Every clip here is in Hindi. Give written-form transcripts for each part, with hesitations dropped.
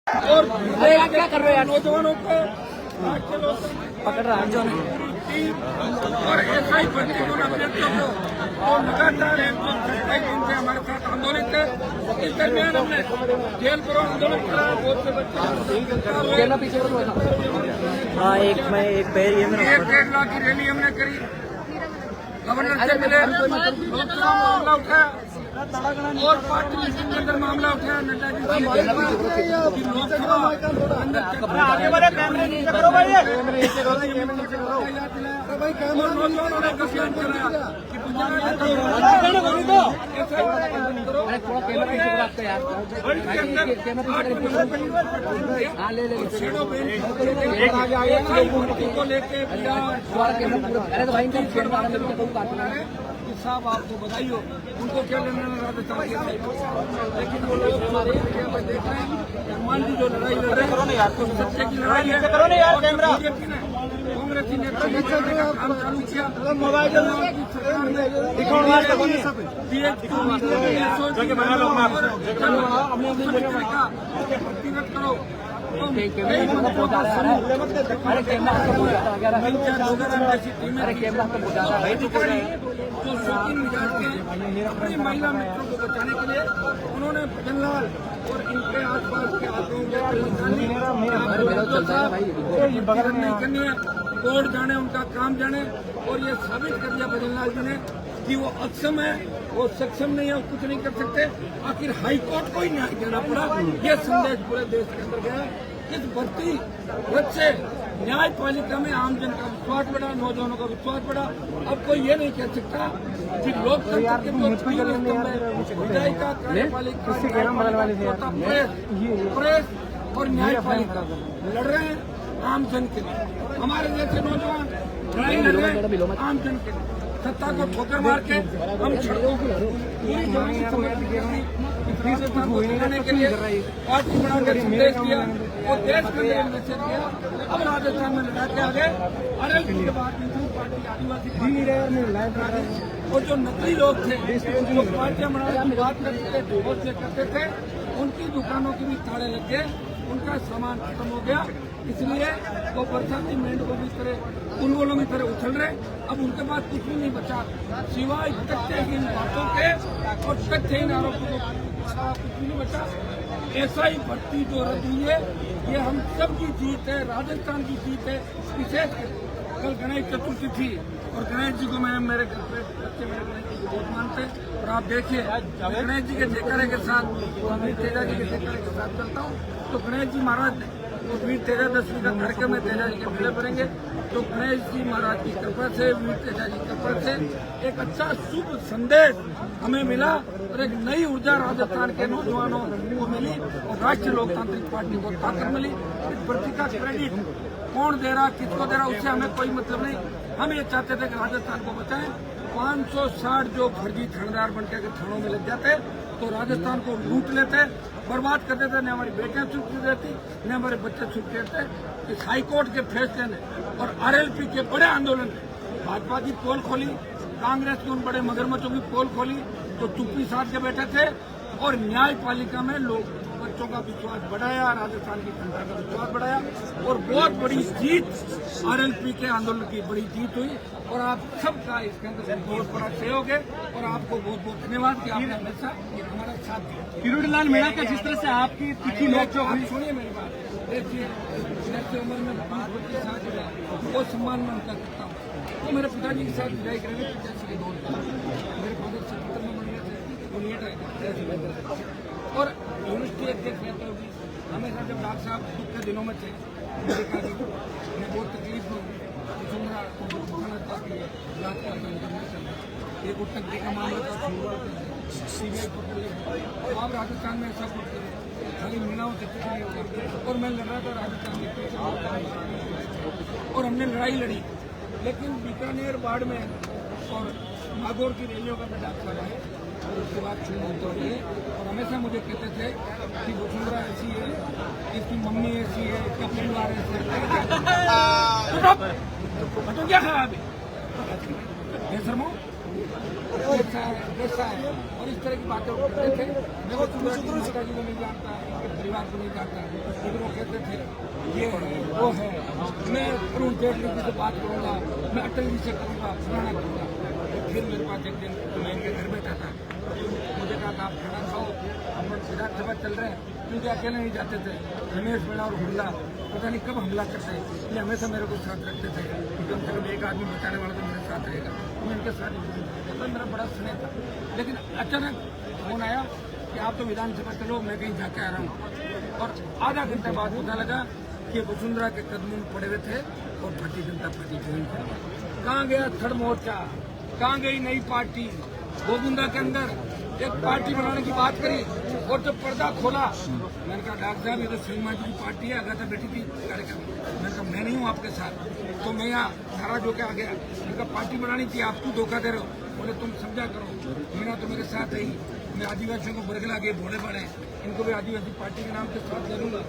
और क्या कर रहे हैं नौजवानों को पकड़ रहा है और ऐसा ही प्रतिकूल अभ्यर्थियों को तो लगातार 127 दिन से हमारे साथ आंदोलित है। इस दरमियान हमने जेल पर आंदोलन करा, बहुत से बच्चे 1.5 लाख की रैली हमने करी, गवर्नर से मिले, लोकसभा मामला उठाया और पार्टी मीटिंग के अंदर मामला उठाया। नड्डा जी लोकसभा अंदर आगे बढ़े कैमरे नीचे करो भाई, और नौजवानों ने अभियान चलाया कि को लेके साहब आपको बधाई हो, उनको क्या लेना राजस्थान के, लेकिन वो लोग हमारे देख रहे हैं हनुमान जी जो लड़ाई लड़ रहे हैं सच्चे की लड़ाई है। कांग्रेस नेता काम चालू किया, मोबाइल करो जो शौकीन मिजाज के अपनी महिला मित्रों को बचाने के लिए उन्होंने भजनलाल और इनके आसपास के आदमियों को नहीं करनी है, कोर्ट जाने, उनका काम जाने, और ये साबित कर दिया भजनलाल जी ने कि वो अक्षम है, वो सक्षम नहीं है, वो कुछ नहीं कर सकते। आखिर हाईकोर्ट को ही न्याय देना पड़ा, ये संदेश पूरे देश के अंदर गया। इस भर्ती रद्द से न्यायपालिका में आमजन का विश्वास बढ़ा, नौजवानों का विश्वास बढ़ा। अब कोई ये नहीं कह सकता कि लोकतंत्र के तो तीन स्तंभ है, विधायिका, कार्यपालिका, प्रेस और न्यायपालिका लड़ रहे हैं आमजन के लिए। हमारे जैसे नौजवान लड़ाई लड़ रहे हैं आमजन के लिए। सत्ता को ठोकर मार के हम सड़कों को पूरी जान से समर्पित राजस्थान को जिताने के लिए पार्टी बनाकर संदेश दिया और देश के लिए मैसेज दिया। अब राजस्थान में लड़ा के आगे अरल के बाद पार्टी आदिवासी और जो नकली लोग थे जो पार्टियां बनाने की बात करते थे उनकी दुकानों की भी ताले लग गए, उनका सामान खत्म हो गया। इसलिए वो बरसाती मेंढकों की तरह उल्लुओं की तरह उछल रहे। अब उनके पास कुछ भी नहीं बचा सिवाय तथ्यहीन बातों के और तथ्यहीन आरोपों को, कुछ भी नहीं बचा। ऐसा ही भर्ती जो रद्द हुई है ये हम सब की जीत है, राजस्थान की जीत है। विशेष कल गणेश चतुर्थी थी और गणेश जी को मैं मेरे घर पे बच्चे मेरे गणेश जी को बहुत मानते हैं। और आप देखिए गणेश जी के जयकारे के साथ वीर तेजा जी के जयकारे के साथ चलता हूँ तो गणेश जी महाराज ने तो वीर तेजा दशमी का कार्यक्रम में तेजा जी के मेले भरेंगे। तो गणेश जी महाराज की कृपा से, वीर तेजा जी की कृपा से एक अच्छा शुभ संदेश हमें मिला और एक नई ऊर्जा राजस्थान के नौजवानों को मिली और राष्ट्रीय लोकतांत्रिक पार्टी को ताकत मिली। इस भर्ती का क्रेडिट कौन दे रहा, किसको दे रहा, उससे हमें कोई मतलब नहीं। हम ये चाहते थे कि राजस्थान को बचाएं। 560 जो फर्जी थानेदार बनकर के थानों में लग जाते तो राजस्थान को लूट लेते, बर्बाद कर देते, न हमारी बेटियां सुरक्षित रहती न हमारे बच्चे सुरक्षित रहते। इस हाईकोर्ट के फैसले ने और आरएलपी के बड़े आंदोलन ने भाजपा की पोल खोली, कांग्रेस के उन बड़े मगरमच्छों की पोल खोली जो चुप्पी साध के बैठे थे और न्यायपालिका में लोग बच्चों का विश्वास बढ़ाया, राजस्थान की जनता का विश्वास बढ़ाया और बहुत बड़ी जीत आरएलपी के आंदोलन की बड़ी जीत हुई। और आप सबका इसके अंदर बहुत बड़ा सहयोग है और आपको बहुत बहुत धन्यवाद कि आपने हमेशा हमारा साथ दिया। किरोड़ीलाल मीणा का जिस तरह से आपकी तिथि लोग जो सुनिए मेरी बात, देखिए जैसे उम्र में 20-25 साल जो है वो सम्मान में उनका करता हूँ। तो मेरे पिताजी के साथ विदाई करेंगे 85 के दौर पर मेरे फादर 77 में बन गए थे, वो लेट आए और यूनिवर्सिटी अध्यक्ष रहते होगी। हमेशा जब डॉक्टर साहब दुख के दिनों में थे मैं बहुत तकलीफ में एक उत्तरी का मामला था, सीबीआई को आप राजस्थान में ऐसा कुछ खाली मीणाओं से कुछ नहीं होगा। और मैं लड़ रहा था राजस्थान में और हमने लड़ाई लड़ी, लेकिन बीकानेर बाढ़ में और नागौर की रैलियों का मैं डॉक्टर साहब आए और उसके बाद चुनाव हो रही है। और हमेशा मुझे कहते थे कि वसुंधरा ऐसी है, इसकी मम्मी ऐसी है, इसका परिवार ऐसा है। तो क्या खराब है? ऐसा है वैसा है, और इस तरह की बातें वो करते थे। मैं वो माता जी को नहीं जानता, इनके परिवार को नहीं जानता, लेकिन वो कहते थे ये है वो है, मैं अरुण जेटली जी से बात करूँगा, मैं अटल जी से करूँगा, फलाना करूँगा। तो फिर मेरे पास एक दिन मैं इनके घर बैठा था, मुझे कहा था आप खाना खाओ, हम लोग विधानसभा चल रहे हैं, क्योंकि अकेले नहीं जाते थे। रमेश मीणा और हुल्ला पता नहीं कब हमला करते हैं, ये हमेशा मेरे को साथ रखते थे कि कम से कम एक आदमी बचाने वाला तो मेरे साथ रहेगा। मैं इनके साथ तो मेरा बड़ा स्नेह था, लेकिन अचानक फोन आया कि आप तो विधानसभा चलो, मैं कहीं जाके आ रहा हूँ। और आधा घंटे बाद पता लगा कि वसुंधरा के कदमों में पड़े हुए थे और भारतीय जनता पार्टी ज्वाइन कर। कहाँ गया थर्ड मोर्चा, कहाँ गई नई पार्टी? गोविंदा के अंदर एक पार्टी बनाने की बात करी और जब पर्दा खोला, मैंने कहा डॉक्टर साहब ये तो सिंह जी की पार्टी है, अगाथा बेटी की कार्यक्रम। मैंने कहा मैं नहीं हूँ आपके साथ, तो मैं यहाँ नाराज होकर आ गया। मैंने कहा पार्टी बनानी थी, आप क्यों धोखा दे रहे हो? बोले तुम समझा करो, मीणा तो मेरे साथ है ही, मैं आदिवासियों को बरगला के भोले बड़े, इनको भी आदिवासी पार्टी के नाम के साथ ले लूंगा।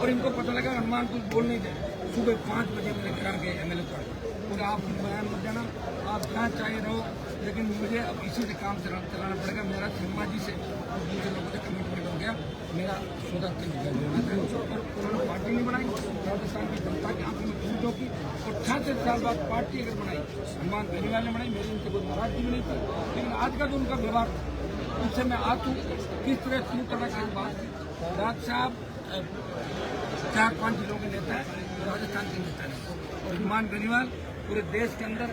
और इनको पता लगा हनुमान कुछ बोल नहीं दे। सुबह 5 बजे मेरे घर आ गए एमएलए पर, बोले आप बयान मत देना, आप जहाँ चाहे रहो, लेकिन मुझे अब इसी से काम चलाना पड़ेगा। मेरा शर्मा जी से और दूसरे लोगों से कमिटमेंट हो गया, मेरा सौदा तय हो गया। उन्होंने पार्टी नहीं बनाई, राजस्थान की जनता की आंखों में धूल झोंकी, और 66 साल बाद पार्टी अगर बनाई, हनुमान बेनीवाल ने बनाई, मेरी उनसे कोई नाराजगी भी नहीं थी। लेकिन आज का जो उनका व्यवहार उनसे मैं आज हूँ किस तरह शुरू करना की बात। डॉक्टर साहब 4-5 जिलों के नेता है, राजस्थान के नेता है, और हनुमान बेनीवाल पूरे देश के अंदर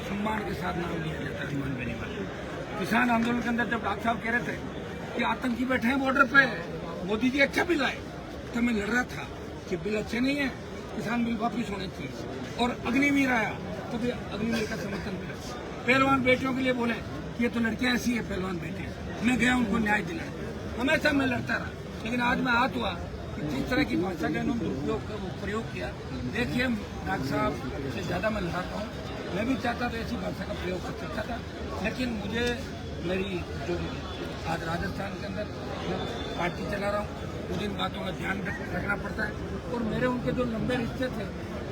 सम्मान के साथ नाम लिया जाता है। हनुमान बेनीवाल किसान आंदोलन के अंदर जब डॉक्टर साहब कह रहे थे कि आतंकी बैठे हैं बॉर्डर पे, मोदी जी अच्छा बिल आए, तो मैं लड़ रहा था कि बिल अच्छे नहीं है, किसान बिल वापिस होने चाहिए। और अग्निवीर आया तो भी अग्निवीर का समर्थन मिला। पहलवान बेटियों के लिए बोले कि ये तो लड़कियां ऐसी है पहलवान बेटियां, मैं गया उनको न्याय दिलाने, हमेशा मैं लड़ता रहा। लेकिन आज मैं हाथ हुआ कि जिस तरह की भाषा का इन्होंने प्रयोग किया, देखिए डॉक्टर साहब से ज्यादा मैं लड़ाता हूँ, मैं भी चाहता था ऐसी भाषा का प्रयोग कर सकता था, लेकिन मुझे मेरी जो आज राजस्थान के अंदर मैं पार्टी चला रहा हूँ, मुझे इन बातों का ध्यान रखना पड़ता है। और मेरे उनके जो लंबे रिश्ते थे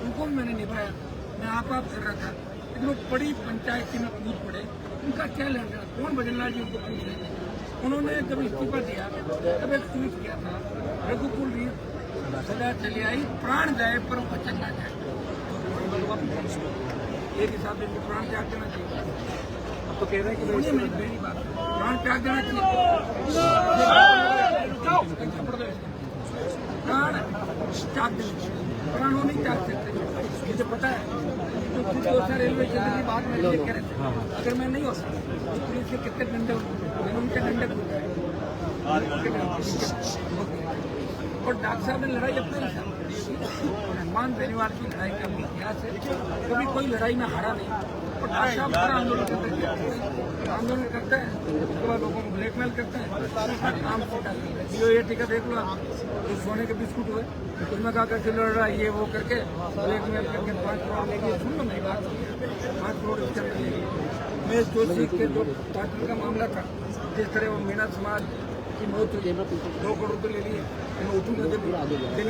उनको भी मैंने निभाया, मैं आप कर रहा था, लेकिन वो बड़ी पंचायती में कूद पड़े, उनका क्या लेना देना, कौन भजनलाल जी उनको पूछ रहे थे। उन्होंने जब इस्तीफा दिया तब एक ट्वीट किया था, रघुकुल रीत सदा चली आई, प्राण जाए पर वचन ना जाए। एक हिसाब से प्राण त्याग देना चाहिए। अब तो कह रहे हैं कि मेरी बात प्राण त्याग देना चाहिए, प्राण त्याग देना चाहिए, प्राण वो नहीं त्याग सकते। मुझे पता है तो कुछ दोस्त रेलवे स्टेशन की बात मेरे लिए कह रहे थे, अगर मैं नहीं होता तो पुलिस के कितने डंडे मैंने उनके डंडे और डॉक्टर साहब ने लड़ाई अपने हनुमान बेनीवाल की लड़ाई का इतिहास है, कभी कोई लड़ाई में हारा नहीं। और डॉक्टर साहब बड़ा आंदोलन करते हैं, उसके बाद लोगों को ब्लैकमेल करते हैं, काम सीओए का देख लो आप, तो सोने के बिस्कुट हुए, उसमें कहा करके लड़ रहा ये वो करके ब्लैकमेल करके 5 करोड़ लेके, सुन लो मेरी बात, 5 करोड़ इसके अंदर लेगी। मैं जोशी के जो पार्टी का मामला था, जिस तरह वो मीणा समाज की मौत हुई, 2 करोड़ रुपये ले लिए, मैं उठूंगा दिल्ली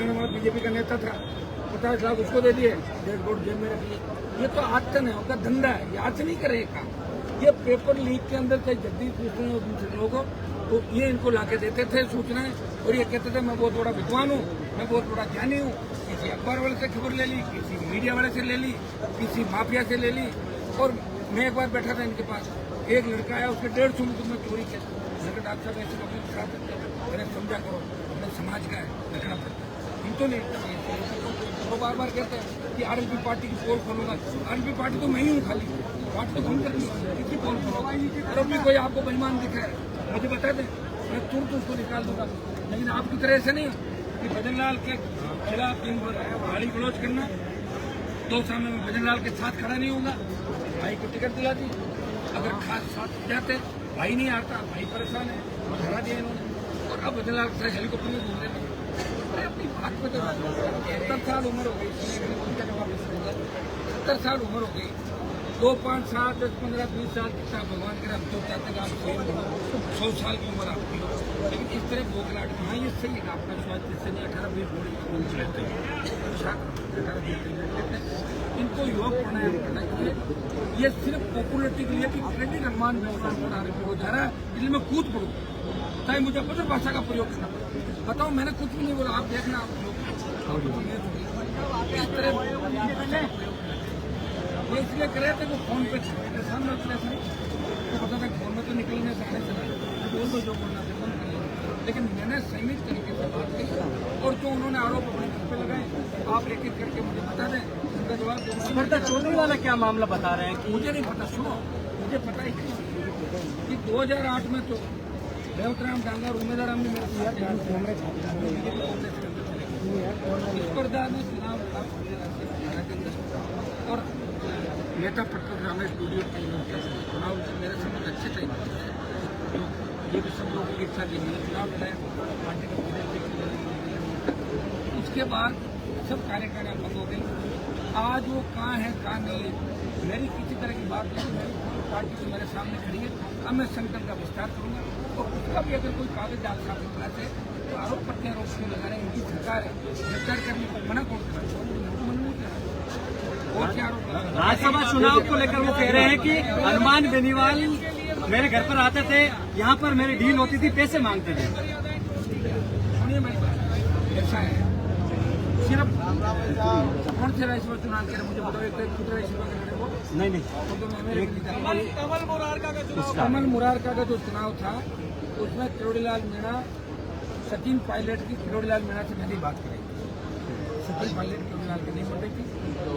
वाला बीजेपी का नेता था, 50 लाख उसको दे दिए, 1.5 करोड़ जेब में रख लिए। ये तो आतन है, उनका धंधा है, याद से नहीं करेगा। ये पेपर लीक के अंदर चाहे जगदीश पूछते हैं और दूसरे लोगों तो ये इनको लाके देते थे सूचनाएं, और ये कहते थे मैं बहुत बड़ा विद्वान हूँ, मैं बहुत बड़ा ज्ञानी हूँ। किसी अखबार वाले से खबर ले ली, किसी मीडिया वाले से ले ली, किसी माफिया से ले ली। और मैं एक बार बैठा था इनके पास, एक लड़का आया, उसके 150 रुपये में चोरी किया। डॉक्टर साहब ऐसे लोगों को खराब करते हैं, मैंने समझा करो अपने समाज का है, रखना पड़ता है। हम तो नहीं, वो बार बार कहते हैं कि आरएलपी पार्टी की पोल खोलूंगा, आरएलपी पार्टी तो मैं ही हूँ, खाली पार्टी तो हम कर किसी पोल खोलूंगा। जब भी कोई आपको बेईमान दिखे मुझे बता दें, मैं तुरंत उसको निकाल दूंगा। लेकिन आपकी तरह ऐसे नहीं कि भजनलाल के खिलाफ दिन भर गाली गलौज करना, 2 साल में भजनलाल के साथ खड़ा नहीं होगा। भाई को टिकट दिला दी, अगर खास साथ जाते, भाई नहीं आता, भाई परेशान है, हरा दिया इन्होंने, और अब भजनलाल के साथ हेलीकॉप्टर में घूम रहे हैं। अपनी बात को 70 साल उम्र हो गई, 70 साल उम्र हो गई, 2, 5, 7, 10, 15, 20 साल कितना भगवान करे, हम तो चाहते हैं आप 100 साल की उम्र आपकी, लेकिन इस तरह बोखलाट में, हाँ ये सही है आपका स्वास्थ्य जिससे नहीं 18-20 बोली लेते हैं, 18-20 लेते हैं। इन सबको योग प्राणायाम करना चाहिए। ये सिर्फ पॉपुलरिटी के लिए कि क्रेडिट हनुमान बेनीवाल आरोपी हो जा रहा है, इसलिए मैं कूद पड़ूँ, चाहे मुझे अभद्र भाषा का प्रयोग करना पड़े। बताओ, मैंने कुछ भी नहीं बोला, आप देखना, आप इस तरह ये इसलिए करे थे वो फोन पे मेरे सामने अपने से तो पता था फोन में तो निकलने से आने से बोल दो जो बोलना था बंद कर लिया, लेकिन मैंने संयमित तरीके से बात की और जो उन्होंने आरोप अपने घर पे लगाए आप एक एक करके मुझे बता दें, उनका जवाब सुब्रता चौधरी वाला क्या मामला बता रहे हैं कि मुझे नहीं पता। सुनो, मुझे पता ही नहीं कि 2008 में तो देवतराम डांगा और उम्मीदवार हमने मेरे स्पर्धा में चुनाव और नेता प्रतिपक्ष रमेश स्टूडियो चुनाव मेरे समझ अच्छे टाइम ये भी सब लोगों की इच्छा थी, चुनाव लड़ाया पार्टी का। उसके बाद सब कार्यकारिणी बंद हो गई। आज वो कहाँ है कहाँ नहीं है, मेरी किसी तरह की बात नहीं, मेरी पार्टी तो मेरे सामने खड़ी है। अब मैं संकल्प का विस्तार करूंगा और उसका भी अगर कोई कागज डाल सकता है तो आरोप प्रत्यारोप क्यों लगा रहे हैं, इनकी सरकार है, गिरफ्तार करने को मना कौन कर रहा है? राज्यसभा चुनाव को लेकर वो कह रहे हैं कि हनुमान बेनीवाल मेरे घर पर आते थे, यहाँ पर मेरी डील होती थी, पैसे मांगते थे। सुनिए मेरी बात, ऐसा है सिर्फ कौन से राज्यसभा चुनाव के मुझे बताओ, एक दूसरे राज्यसभा के लड़े वो नहीं कमल मुरारका का जो चुनाव था उसमें किरोड़ीलाल मीणा सचिन पायलट की किरोड़ीलाल मीणा से मेरी बात करी, सचिन पायलट किरोड़ीलाल की नहीं बोल रही थी।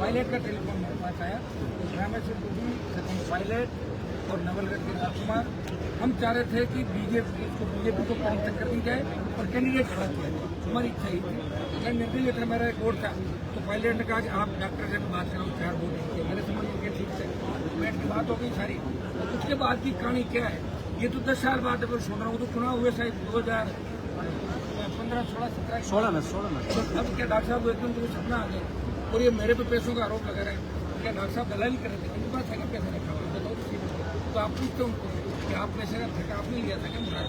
पायलट का टेलीफोन मेरे पास आया, रामेश्वर टूडू, सचिन पायलट और नवलगढ़ के राजकुमार, हम चाह रहे थे कि बीजेपी को कड़ी टक्कर दी जाए और कैंडिडेट खड़ा किया जाए, हमारी इच्छा ही थी। अगर निर्णय लेकर मेरा एक वोट था तो पायलट ने कहा कि आप डॉक्टर से बात करो, 4 वोट किए, मेरे समझ में ठीक से बैठ की बात हो गई सारी। उसके बाद की कहानी क्या है, ये तो 10 साल बाद अगर सुन रहा हूँ तो चुनाव हुए शायद 2015, 16 में। तो अब क्या डॉक्टर साहब को एकदम मुझे सपना आ गया और ये मेरे पे पैसों का आरोप लगा रहे हैं, क्या डॉक्टर साहब दलाली कर रहे थे, उनके पास है ना पैसा रखा हुआ, बताओ तो आप पूछते उनको कि आप पैसे का ठेका आपने लिया था क्या मुराद,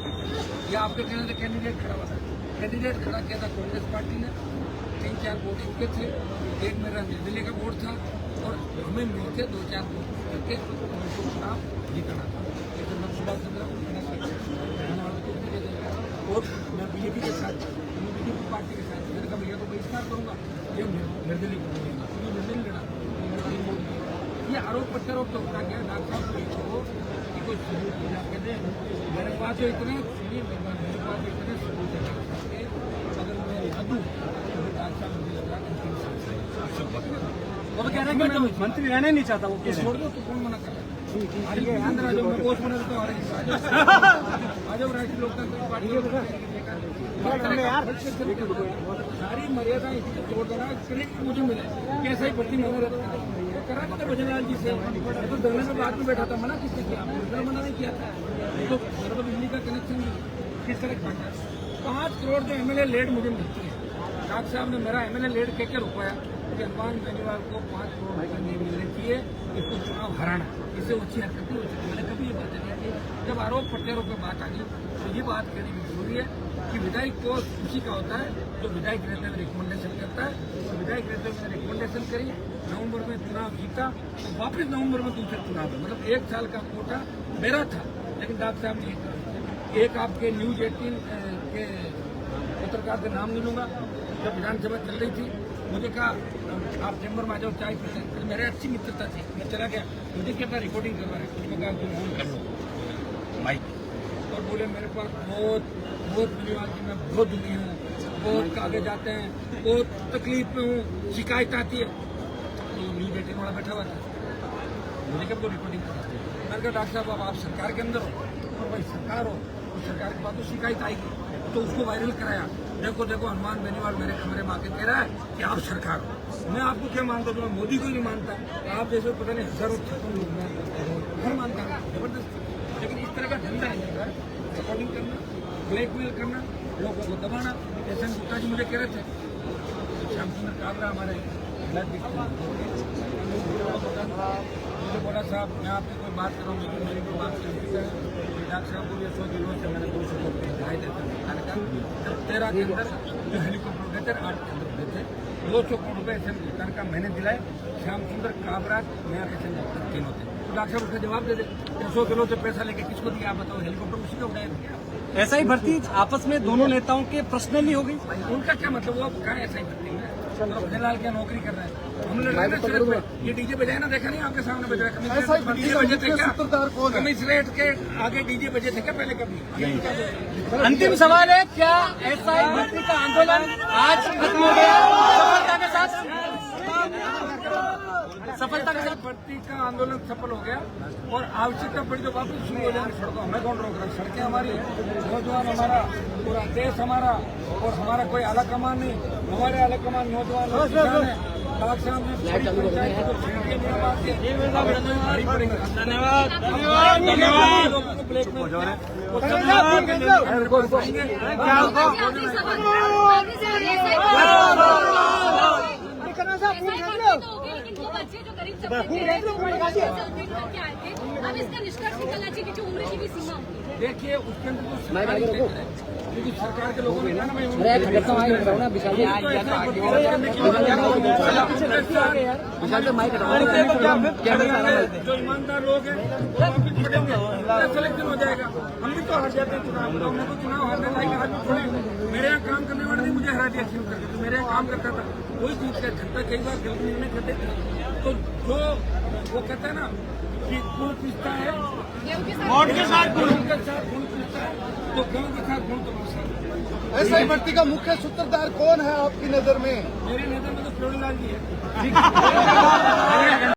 या आपके कहने से कैंडिडेट खड़ा हुआ था? कैंडिडेट खड़ा किया था कांग्रेस पार्टी ने, 3-4 वोट इनके थे, एक मेरा निर्दलीय का वोट था और हमें मिलके 2-4 वोट करके उनको चुनाव जीतना था। मैं सुभाष चंद्र और मैं बीजेपी के साथ, बीजेपी पार्टी के साथ मैंने कहा भैया को बहिष्कार करूंगा, ये निर्दलीय निर्दलीय लड़ा। ये आरोप प्रत्यारोप तो उठा गया, डॉक्टर साहब को कि कोई सबूत कहते हैं मेरे पास जो इतने मेरे पास इतने सबूत है, अगर मैं दूँ तो डॉक्टर साहब मुझे लग रहा है वो तो कह रहे हैं कि मैं मंत्री रहना नहीं चाहता, वो छोड़ दो तो कौन मना कर रहा है? मैं पोस्ट बना देता हूँ, आज राष्ट्रीय लोकतांत्रिक पार्टी सारी मर्यादा इसलिए तोड़ देना, क्रेडिट मुझे मिले, कैसा ही भर्ती मैंने करा था भजनलाल जी से, तो धरने में बाद में बैठा था, मना किसने किया? मना नहीं किया था, तो मेरा तो बिजली का कनेक्शन किस तरह का 5 करोड़ जो MLA लेट मुझे मिलती है। डॉक्टर साहब ने मेरा MLA लेट के रुपया कि हनुमान बेनीवाल को 5 करोड़ रुपये नहीं मिलने चाहिए, इसको चुनाव हराना, इससे ऊंची हरकत नहीं हो सकती। मैंने कभी ये बात नहीं की। जब आरोप प्रत्यारोप की बात आ गई तो ये बात कहनी भी जरूरी है कि विधायक को उसी का होता है जो विधायक रहते हुए रिकमेंडेशन करता है, तो विधायक रहते हुए मैंने रिकमेंडेशन करी, नवंबर में चुनाव जीता, तो वापस नवंबर में दूसरा चुनाव, मतलब 1 साल का कोटा मेरा था, लेकिन डॉक्टर साहब ने एक आपके न्यूज 18 के पत्रकार का नाम नहीं लूंगा, जब विधानसभा चल रही थी मुझे कहा आप चैम्बर में आ जाओ चाय पीते हैं, मेरे अच्छी मित्रता थी, मैं चला गया, मुझे क्या रिकॉर्डिंग करवा है, उसने कहा तुम ऑन कर लो माइक, और बोले मेरे पास बहुत धन्यवाद जी, मैं बहुत दुखी हूँ, बहुत कागज आते हैं, बहुत तकलीफ में हूँ, शिकायत आती है। तो न्यूज 18 वाला बैठा हुआ था, मुझे कब तो रिकॉर्डिंग करा, मैंने कहा डॉक्टर साहब अब आप सरकार के अंदर हो और भाई सरकार हो तो सरकार के बाद तो शिकायत आएगी, तो उसको वायरल कराया, देखो हनुमान बेनीवाल मेरे कमरे में आके कह रहा है कि आप सरकार हो। मैं आपको क्या मानता हूँ? मैं मोदी को नहीं मानता, आप जैसे पता नहीं हजारों लोग मैं मानता हूँ जबरदस्ती, लेकिन इस तरह का धंधा है रिकॉर्डिंग करना, ब्लैकमेल करना, लोगों को दबाना। एस.एन. गुप्ता जी मुझे कह रहे थे, श्याम सुंदर काबरा हमारे मुझे बोला साहब मैं आपकी कोई बात कर रहा हूँ लेकिन मेरी कोई बात नहीं है, डॉक्टर साहब को ये 100 दिनों से मैंने 200 रुपये दिखाई देते हैं, जब 13 के अंदर जो हेलीकॉप्टर देते 8 के अंदर देते, 200 करोड़ रुपए ऐसे भुगतान का मैंने दिलाए। श्याम सुंदर काबरा नया पैसे तीन होते। तो डॉक्टर उसका जवाब दे दे, 100 किलो से पैसा लेके किसको दिया आप बताओ? हेलीकॉप्टर उसी का उड़ाया। ऐसा ही भर्ती आपस में दोनों नेताओं के पर्सनली हो गई। उनका क्या मतलब? वो कहाँ ऐसा ही भर्ती है? फिलहाल क्या नौकरी कर रहे हैं? हम लड़ रहे थे सड़क पे, ये डीजे बजाए ना, देखा नहीं आपके सामने बज रहा है? डीजे बजे थे क्या? कमिश्नरेट के आगे डीजे बजे थे क्या पहले कभी? अंतिम सवाल है, क्या एसआई भर्ती का आंदोलन आज खत्म हो गया सफलता के साथ? सफलता के साथ भर्ती का आंदोलन सफल हो गया और आवश्यकता पड़ी तो वापस शुरू हो जाएंगे सड़कों। हमें कौन रोक रहा है? सड़कें हमारी, नौजवान हमारा, पूरा देश हमारा, और हमारा कोई आला कमान नहीं। हमारे आला कमान नौजवान और किसान है। डॉक्टर साहब ने धन्यवाद लोगों को ब्लैकमेल बच्चे जो करीब अब इसका निष्कर्ष निकलना चाहिए कि जो उम्र की भी सीमा होगी। देखिए उसके अंदर क्योंकि सरकार के लोगों ने कहा ना मैं जो ईमानदार लोग हैं सिलेक्शन हो जाएगा। हम भी तो हार जाते हैं चुनाव, हमने तो चुनाव हारने लायक आदमी थोड़े। मेरे यहाँ काम करने वाले ने मुझे हरा दिया शुरू करके, तो मेरे यहाँ काम करता था कोई चीज का घंटा कई बार गलत निर्णय करते थे। तो जो वो कहता है ना कि खून पीसता है वोट के साथ खून पीसता है, तो गाँव के साथ खून तो पीसता है। एसआई भर्ती का मुख्य सूत्रधार कौन है आपकी नजर में? मेरी नजर में तो फ्लोरी लाल जी है।